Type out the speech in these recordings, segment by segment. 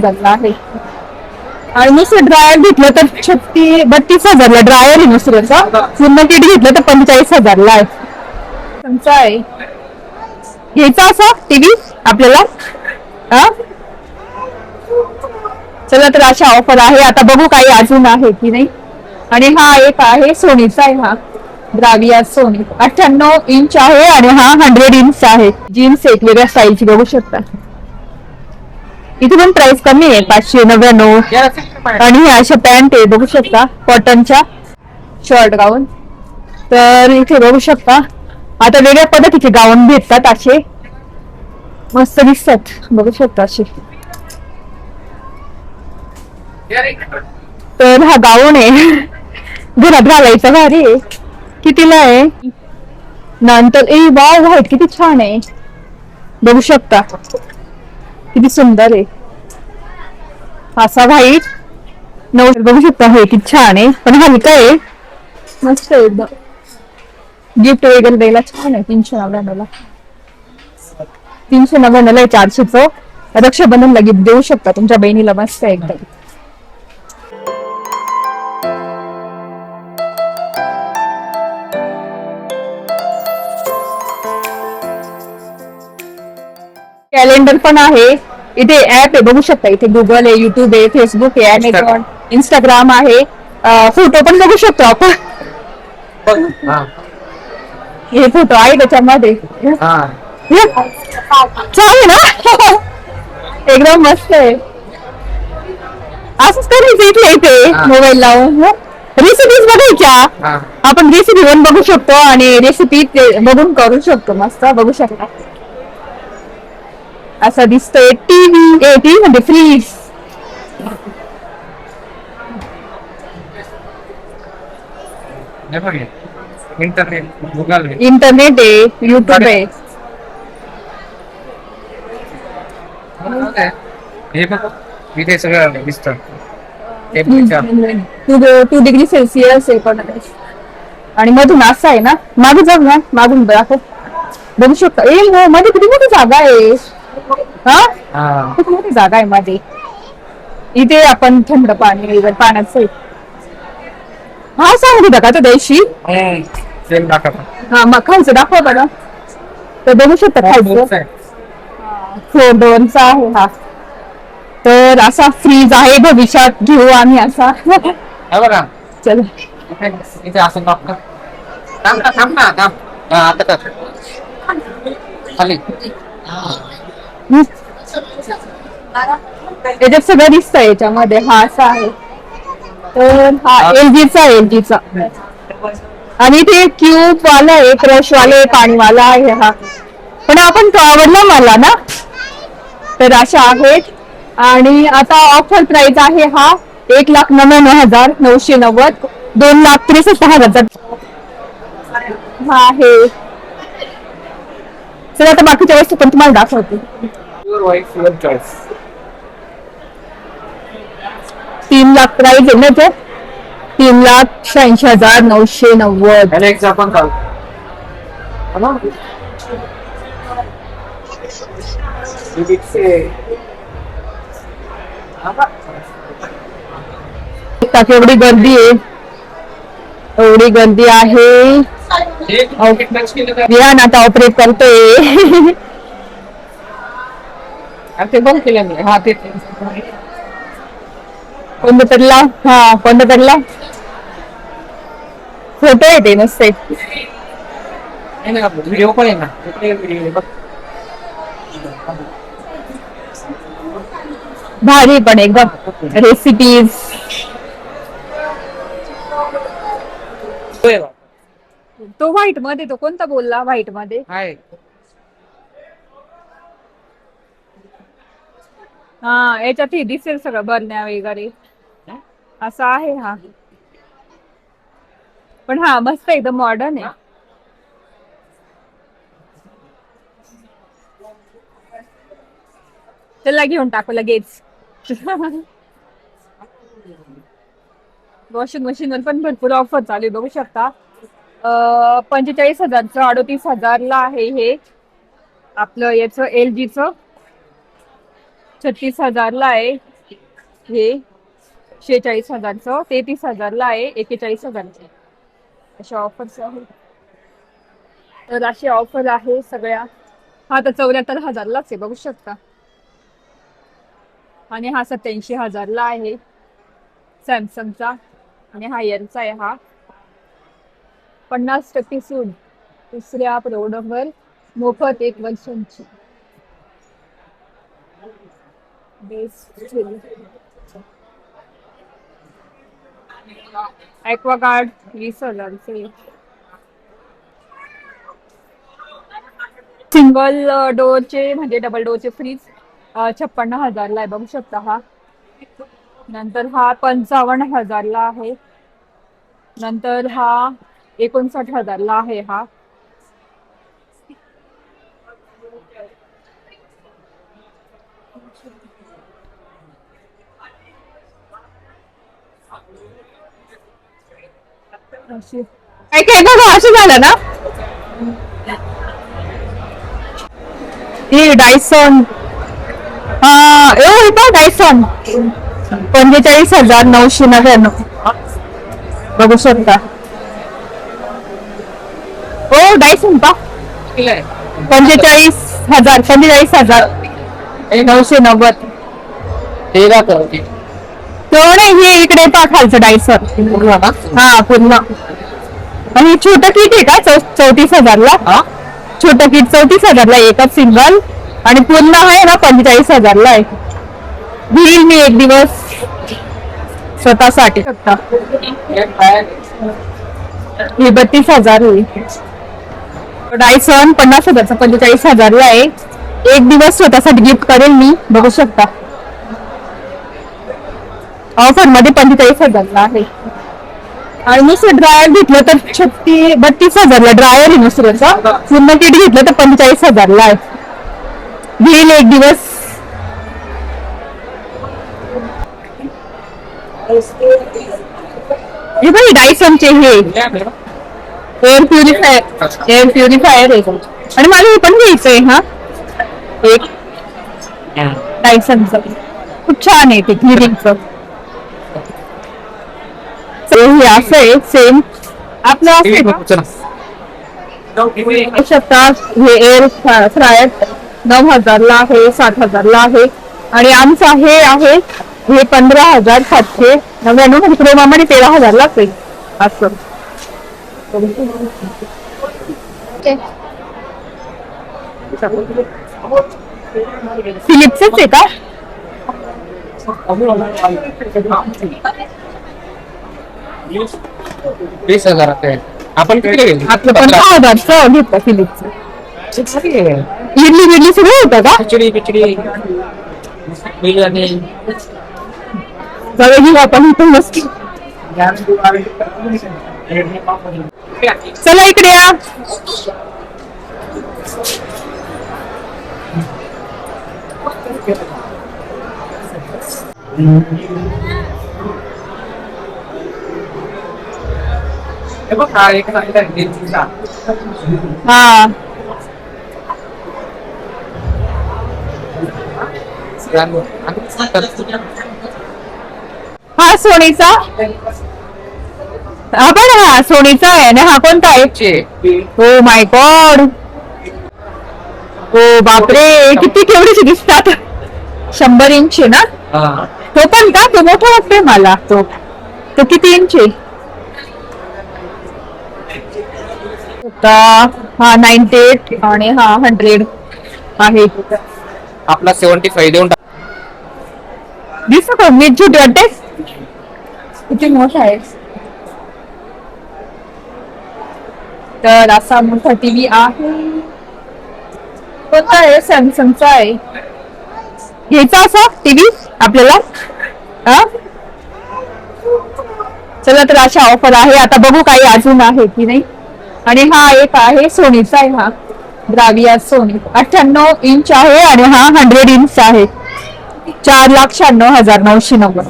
झाला आहे. आणि नुसतं ड्रायर घेतलं तर 32,000ला ड्रायर आहे नुसऱ्याचा. पूर्ण किट घेतलं तर 45,000ला आहे. तुमचा आहे घ्यायचा असा टीव्ही आपल्याला. चला तर अशा ऑफर आहे. आता बघू काही अजून आहे की नाही. आणि हा एक आहे सोनीचा आहे. हा ब्राविया सोनी 98 इंच आहे आणि हा 100 इंच आहे. जीन्स एक वेगळ्या स्टाईलची बघू शकता. इथे पण प्राइस कमी आहे 599. आणि हे अशा पॅन्ट आहे बघू शकता कॉटनच्या शॉर्ट गाऊन. तर इथे बघू शकता आता वेगळ्या पद्धतीचे गाऊन भेटतात असे मस्त दिसतात बघू शकता असे. तर हा गाऊन आहे घरात घालायचा भारी आहे. कितीला आहे नंतर ए वाव व्हाईट किती छान आहे बघू शकता किती सुंदर आहे. असा व्हाईट 9 बघू शकता हे किती छान आहे पण हलका आहे मस्त आहे एकदम. गिफ्ट वगैरे द्यायला छान आहे. 399ला 399ला 400चं रक्षाबंधनला गिफ्ट देऊ शकता तुमच्या बहिणीला. मस्त आहे एकदम. कॅलेंडर पण आहे. इथे ऍप आहे बघू शकता. इथे गुगल आहे, युट्यूब आहे, फेसबुक आहे, अमेझॉन, इंस्टाग्राम आहे. फोटो पण बघू शकतो आपण. हे फोटो आहे त्याच्यामध्ये चालेल ना एकदम मस्त आहे. असंच करायचं इथे इथे मोबाईल लावून रेसिपीज बघायच्या. आपण रेसिपी पण बघू शकतो आणि रेसिपी बघून करू शकतो. मस्त बघू शकता असा दिसतोय टीव्ही म्हणजे फ्रीज. इंटरनेट आहे, युट्यूब आहे. इथे सगळं दिसतं. 2 डिग्री सेल्सिअस आहे पण आणि मधून असं आहे ना. मागून जाऊ ना मागून दाखव बघू शकता. ए मध्ये किती मोठी जागा आहे. खूप मोठी जागा आहे मध्ये. इथे आपण थंड पाणी वगैरे पाण्याचं हा सांगू का त्या दिवशी हा मग खायचं दाखवा बरं. तर बघू शकता खायचं 4 आहे हा. तर असा फ्रीज आहे भविष्यात घेऊ आम्ही असा. चल इथे असं थांब आता खाली याच्यात सगळं दिसतंय याच्यामध्ये. हा असा आहे. तर हा एलजीचा आणि ते क्यूब वाला आहे, क्रश वाले, पाणीवाला आहे हा. पण आपण तो आवडला मला ना. तर अशा आहेत. आणि आता ऑफर प्राइस आहे हा 1,99,990 2,63,000 हा आहे. चल आता बाकीच्या वस्तू पण तुम्हाला दाखवते. 3 लाख प्राइस आहे ना ते 3,86,990. एवढी गर्दी आहे एवढी गर्दी आहे. विहान आता ऑपरेट करतोय. ते बंद केलं मी. हा ते कोणतं तरीला फोटो आहे ते नसते. व्हिडिओ पण आहे ना. भारी पण एकदम रेसिपीज. तो व्हाईट मध्ये तो कोणता बोलला व्हाईट मध्ये हा याच्यात दिसेल सगळं बरण्या वगैरे असं आहे. हा पण हा मस्त एकदम मॉडर्न आहे. त्याला घेऊन टाकू लगेच. वॉशिंग मशीनवर पण भरपूर ऑफर चालू आहे बघू शकता. 45,000चं 38,000ला आहे हे आपलं याचं LGचं. 36,000ला आहे. हे 46,000चं, 33,000ला आहे, 41,000चं. अशा ऑफर्स आहेत. तर अशी ऑफर आहे सगळ्या. हा तर 74,000लाच आहे, बघू शकता. आणि हा 87,000ला आहे सॅमसंगचा. आणि हा एलचा आहे. हा 50% सूट दुसऱ्या प्रोडक्टवर मोफत 1 वर्षांची. ॲक्वागार्ड 20,000चे. सिंगल डोअरचे म्हणजे डबल डोअरचे फ्रीज 56,000ला आहे, बघू शकता. हा नंतर हा 55,000ला आहे. नंतर हा 59,000ला आहे. हा काय काय बघा असं झालं ना. ही डायसॉन डायसॉन 45,999 बघू शकता. हो डायसॉन पा 45,990. तो नाही, हे इकडे पा खालचं डायसॉन. हा पूर्ण. आणि छोटं किट आहे का 34,000ला. छोटं किट 34,000ला एकच सिंगल. आणि पूर्ण आहे ना 45,000ला आहे. घेईल मी एक दिवस स्वतःसाठी. हे 32,000 होईल. डायसॉन 50,000चा 45,000ला आहे. एक दिवस स्वतःसाठी गिफ्ट करेल मी, बघू शकता. ऑफर मध्ये 45,000ला आहे. आणि नुसतं ड्रायर घेतलं तर 32,000ला ड्रायर आहे नुसऱ्याचा. पूर्ण किट घेतलं तर 45,000ला आहे. घेईल एक दिवस. हे बघ डायसनचे हे एअर प्युरिफायर आहे. आणि मला हे पण घ्यायचंय. हा एक डायसनचं खूप छान आहे ते क्लिनिंगचं. हे असं आहे सेम आपलं असं शकता. हे एअर फ्रायर 9,000ला आहे, 7,000ला आहे. आणि आमचं हे आहे हे 15,799 म्हणजे क्रोमामध्ये 13,000लाच आहे असं. फिलिप्सच आहे का. 20,000 आपण किती घेऊ. आपलं 15,000चं घेतलं फिलिप्सचं. इडली बिडली सगळं होतं का. खिचडी बिर्याणी घेऊ आपण इथं मस्त. चला इकडे या. हा हा सोनीचा. आपण हा सोनीचा आहे आणि हा कोणता आहे. हो माय गॉड. हो बापरे किती केवढीचे दिसतात. 100 इंच ना. तो पण का तो मोठा वाटतोय मला. तो किती इंच आहे. हा 98 आणि हा 100 आहे. आपला 75 देऊन दिसतो का मी छोटी वाटते. किती मोठा आहे. तर असा मोठा टीव्ही आहे. कोणता आहे. सॅमसंगचा आहे. घ्यायचा असा टीव्ही आपल्याला. चला तर अशा ऑफर आहे. आता बघू काही अजून आहे की नाही. आणि हा एक आहे सोनीचा आहे. हा ब्राविया सोनी 98 इंच आहे आणि हा 100 इंच आहे. 4,96,990.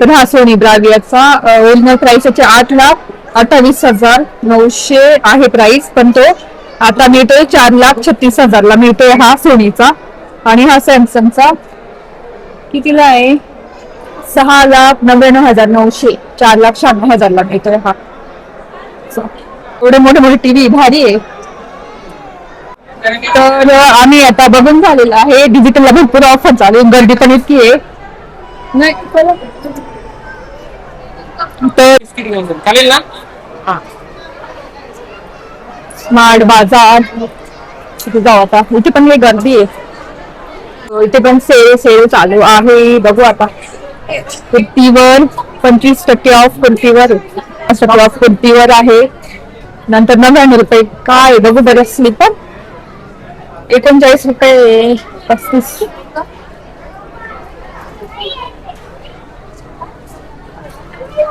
तर हा सोनी ब्रावियाचा ओरिजिनल प्राइस याचे 8,28,900 आहे प्राइस. पण तो आता मिळतोय 4,36,000ला मिळतोय हा सोनीचा. आणि हा सॅमसंगचा कितीला आहे? 6,99,900, 4,96,000 मिळतोय हा. एवढे मोठे मोठे टीव्ही भारी आहे. तर आम्ही आता बघून झालेलं आहे. डिजिटलला भरपूर ऑफर चालू आहे, गर्दी पण इतकी आहे. नाही तर चालेल ना? हा. स्मार्ट बाजार तिथे जाऊ आता. इथे पण लई गर्दी आहे. इथे पण सेल चालू आहे. बघू आता. कुर्तीवर 25% ऑफ कुर्तीवर, ऑफ कुर्तीवर आहे. नंतर 99 रुपये काय बघू बरं. स्लीपर 39 रुपये 35.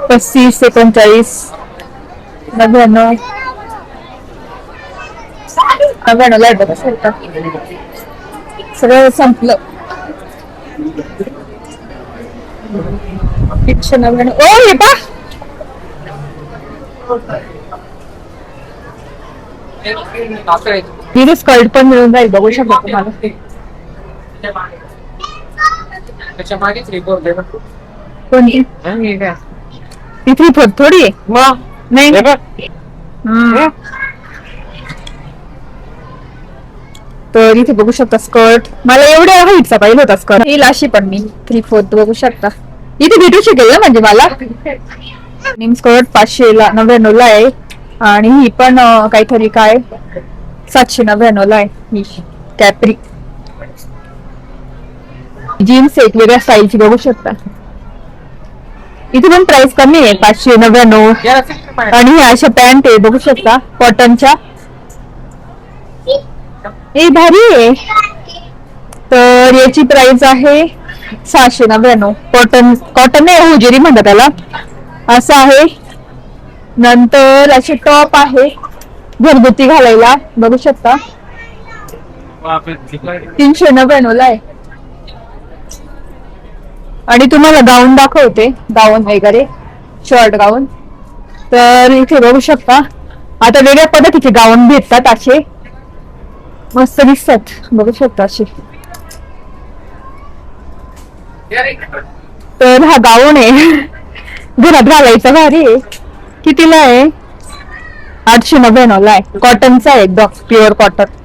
35, 39, 99, 99 बघा सगळं संपलं. 199. ओ हे पा तिथे स्कर्ट पण मिळून जाईल. बघू शकता तुम्हाला. त्याच्या मागेच रिपोर्ट आहे ना. कोणती? ती 3/4 थोडी आहे. नाही. तर इथे बघू शकता स्कर्ट. मला एवढ्या हाईटचा पाहिजे होता स्कर्ट. ही लाशी पण मी 3/4 बघू शकता. इथे भेटू शकेल ना म्हणजे मला. स्कर्ट 599 ला आहे. आणि ही पण काहीतरी काय 799 ला आहे. ही कॅपरी जीन्स एक वेगळ्या स्टाईलची बघू शकता. इथे पण प्राइस कमी आहे 599. आणि ह्या अशा पॅन्ट आहे बघू शकता कॉटनच्या. हे भारी आहे. तर याची प्राइस आहे 699. कॉटन नाही, हुजेरी म्हणतात त्याला, असं आहे. नंतर असे टॉप आहे घरगुती घालायला बघू शकता. 399 ला आहे. आणि तुम्हाला गाऊन दाखवते, गाऊन वगैरे शॉर्ट गाऊन. तर इथे बघू शकता आता वेगळ्या पद्धतीचे गाऊन भेटतात. असे मस्त दिसतात बघू शकता असे. तर हा गाऊन आहे घरात घालायचा, भारी आहे. कितीला आहे? 899 ला आहे. कॉटनचा आहे एकदम प्युअर कॉटन.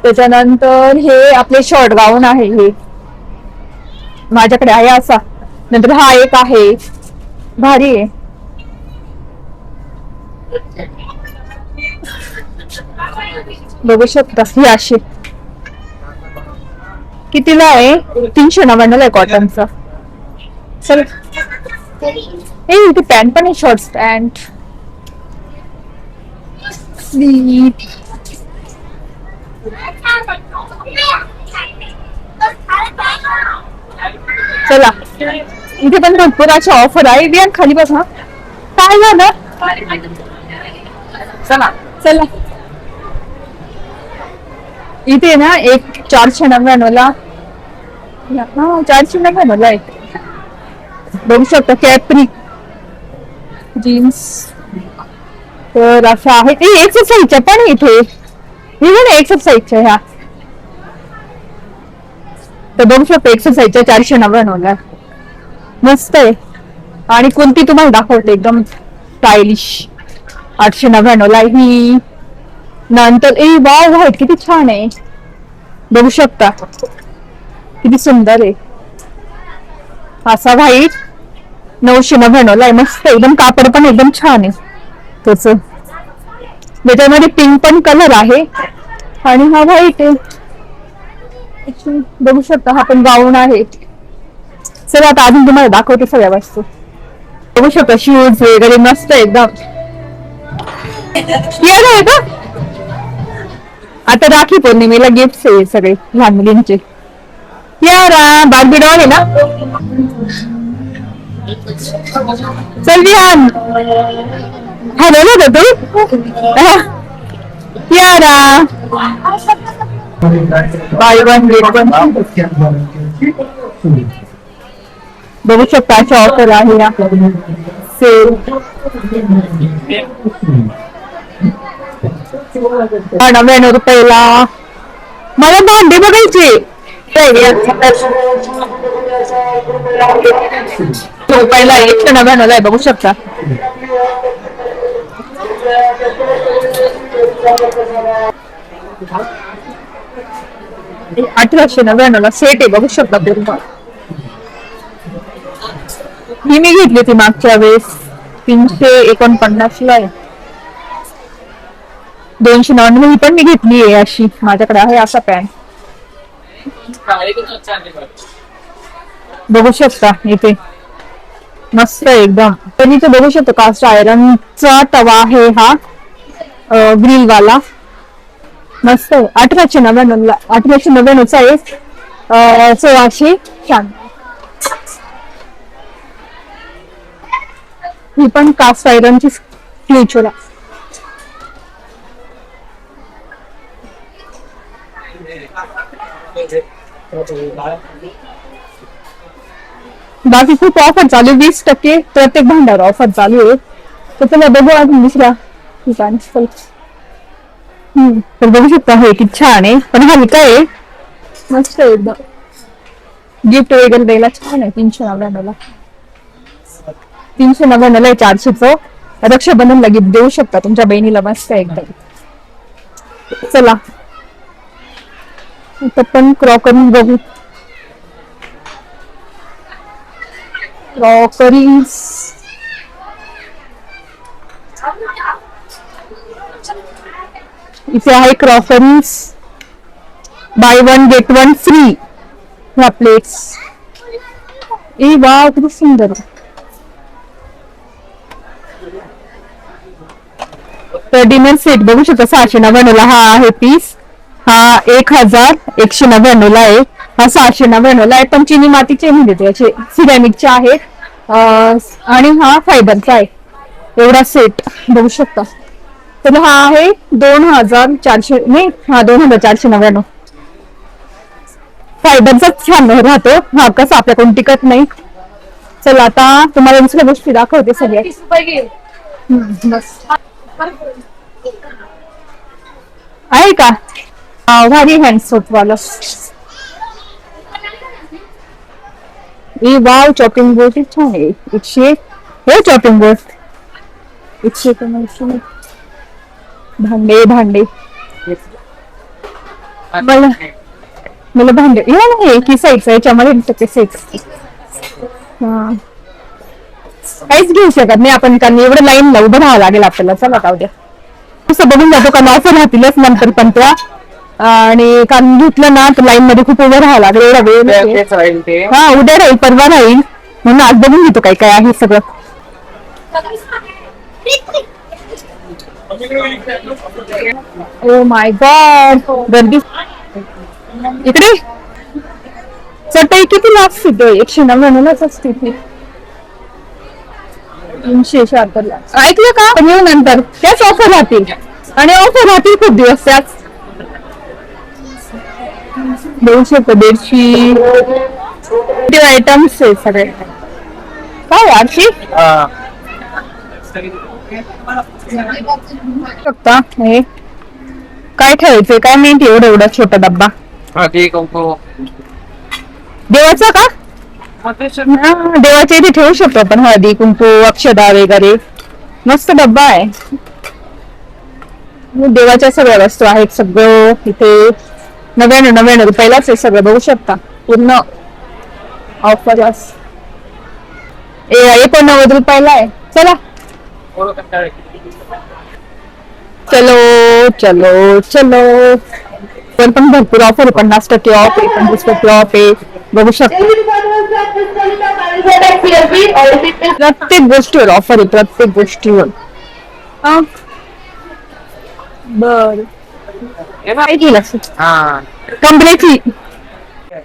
त्याच्यानंतर हे आपले शॉर्ट गाऊन आहे. हे माझ्याकडे आहे असा. नंतर हा एक आहे भारी आहे. बघू शकता ही अशी. कितीला आहे? 399 आहे कॉटनचा. चल इथे पॅन्ट पण आहे, शॉर्ट पॅन्ट. चला इथे पण भरपूर अशा ऑफर आहे. बियान खाली बस. हा काय झालं? चला चला. इथे ना एक 499 ला, 499 ला आहे बघू शकता. कॅपरी जीन्स. तर असं आहे. ते एक्सरसाइजच्या पण इथे एक्सरसाइजच्या ह्या. तर बघू शकता एक्सरसाइजच्या 499 ला मस्त आहे. आणि कोणती तुम्हाला दाखवते एकदम स्टायलिश 899 ला ही. नंतर वाव व्हाईट किती छान आहे बघू शकता, किती सुंदर आहे. असा व्हाईट 999 ला आहे. मस्त एकदम. कापड पण एकदम छान आहे त्याच. त्याच्यामध्ये पिंक पण कलर आहे आणि हा व्हाईट आहे बघू शकता. हा पण गाऊन आहे. चला आता अजून तुम्हाला दाखवते सगळ्या वस्तू. बघू शकता शूज वगैरे मस्त एकदम. आहे का? आता राखी पौर्णिमेला गिफ्ट आहे सगळे लहान मुलींचे. यारा बार्बी डॉल आहे ना. चल विहान हॅलो ना तू. यारा बाय वन गेट वन. बघू शकता अशा ऑफर आहे या सेल. 99 रुपयाला मला भांडे बघायचे. तो पहिला 199 आहे, बघू शकता. 1899 सेट आहे, बघू शकता पूर्ण. ही मी घेतली ती मागच्या वेळेस 349 ला आहे. 299 ही पण मी घेतली आहे अशी. माझ्याकडे आहे असा पॅन्ट, बघू शकता इथे मस्त आहे एकदम. पण इथे बघू शकतो कास्ट आयरनचा तवा आहे हा, ग्रिल वाला, मस्त आहे. 1899 आहे. 1600. ही पण कास्ट आयरनची फ्युचर. बाकी खूप ऑफर चालू आहे, 20% प्रत्येक भांड्यावर ऑफर चालू आहे. तर चला बघू अजून दुसऱ्या ठिकाणी. तर बघू शकता हे किती छान आहे, पण हा काय आहे मस्त आहे एकदम. गिफ्ट वगैरे द्यायला छान आहे. 399 आहे. 400चं रक्षाबंधनला गिफ्ट देऊ शकता तुमच्या बहिणीला, मस्त आहे एकदम. चला इथं पण क्रॉकरी बघू. क्रॉकरीज इथे आहे. Crockeries buy 1 get 1 free. ह्या प्लेट्स, ए वाव किती सुंदर. तर डिनर सेट बघू शकता 699 ला हा आहे पीस. हा 1199 ला आहे. हा 699 ला आहे. पण चिनी मातीचे म्हणजे त्याचे सिरॅमिकचे आहेत आणि हा फायबरचा आहे. एवढा सेट बघू शकता. तर हा आहे 2400 नाही, हा 2499. फायबरचाच छान राहतो हा, कसं आपल्याकडून टिकत नाही. चला आता तुम्हाला दुसऱ्या गोष्टी दाखवते सगळ्या. बस आहे का भारी हँड सोप वाला. वाव चॉपिंग बोर्ड छान आहे. 100 हे चॉपिंग बोर्ड 100. भांडे मला भांडे हे किसायचं याच्यामध्ये काहीच घेऊ शकत नाही आपण, कारण एवढं लाईनला उभं राहावं लागेल आपल्याला. चला जाऊ द्या, असं बघून जातो कारण ऑफर राहतीलच नंतर पण त्या. आणि कारण घेतलं ना तर लाईन मध्ये खूप उभं राहावं लागेल, एवढा वेळ. हा उद्या राहील, परवा राहील, म्हणून आज बघून घेतो काय काय आहे सगळं. ओ माय गॉड, गर्दी इकडे. चटई किती लागते? 199 असते ती. 376 ऐकलं का? पण येऊ नंतर त्याच ऑफर राहतील आणि ऑफर राहतील खूप दिवस त्याच. 200 आयटम्स आहे सगळे. काय आरशी शकता हे काय ठेवायचंय काय माहिती. एवढा छोटा डब्बा देवाचा का? देवाच्या इथे ठेवू शकतो आपण हळदी कुंकू अक्षदा वगैरे. मस्त डब्बा आहे. देवाच्या सगळ्या वस्तू आहेत. सगळं इथे 99 रुपयालाच आहे सगळं, बघू शकता पूर्ण ऑफर. 89 रुपयाला आहे. चला चलो चलो चलो. पण भरपूर ऑफर आहे. 50% ऑफ आहे, 25% ऑफ आहे, बघू शकता. प्रत्येक गोष्टीवर ऑफर आहे, प्रत्येक गोष्टीवर. बर कमरेची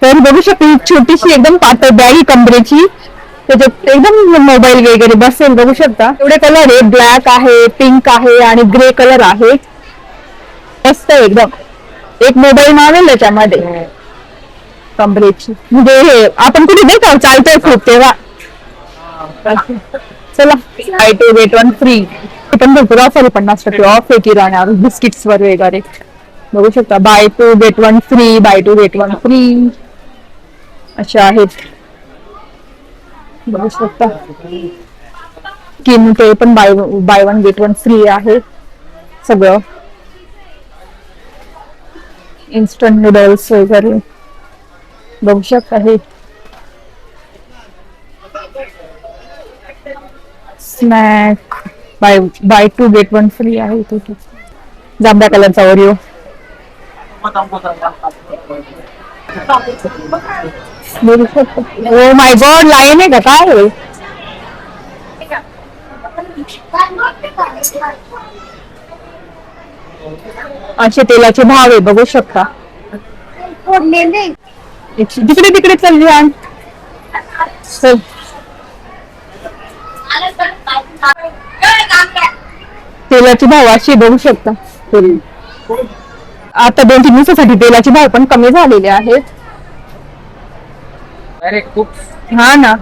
तर बघू शकते. छोटीशी एकदम पातळ बॅग कमरेची, त्याच्यात एकदम मोबाईल वगैरे बसेल, बघू शकता. एवढे कलर आहे, ब्लॅक आहे, पिंक आहे आणि ग्रे कलर आहे. मस्त एकदम. एक मोबाईल मावेल त्याच्यामध्ये. कमरेची म्हणजे हे आपण कुठे नाही का चालतोय खूप तेव्हा. चला बाय 2 गेट 1 फ्री. पण भरपूर ऑफर आहे. 50% ऑफ आहे किराण्यावर, बिस्किट्स वर वगैरे. बघू शकता buy 2 get 1 free, buy 2 get 1 free असे आहेत. बघू शकता स्किन ते पण बाय 1 गेट 1 फ्री आहे सगळं. इन्स्टंट नूडल्स वगैरे बघू शकता. हे स्नॅक बाय 2 गेट 1 फ्री आहे इथे. जांभळ्या कलरचा Oreo. Oh my God, line आहे का काय आहे? असे तेलाचे भाव आहे बघू शकता. तिकडे तिकडे चालली आण. चल. तेलाचे भाव असे बघू शकता. आता 2-3 दिवसासाठी तेलाचे भाव पण कमी झालेले आहेत. अरे खूप हा ना.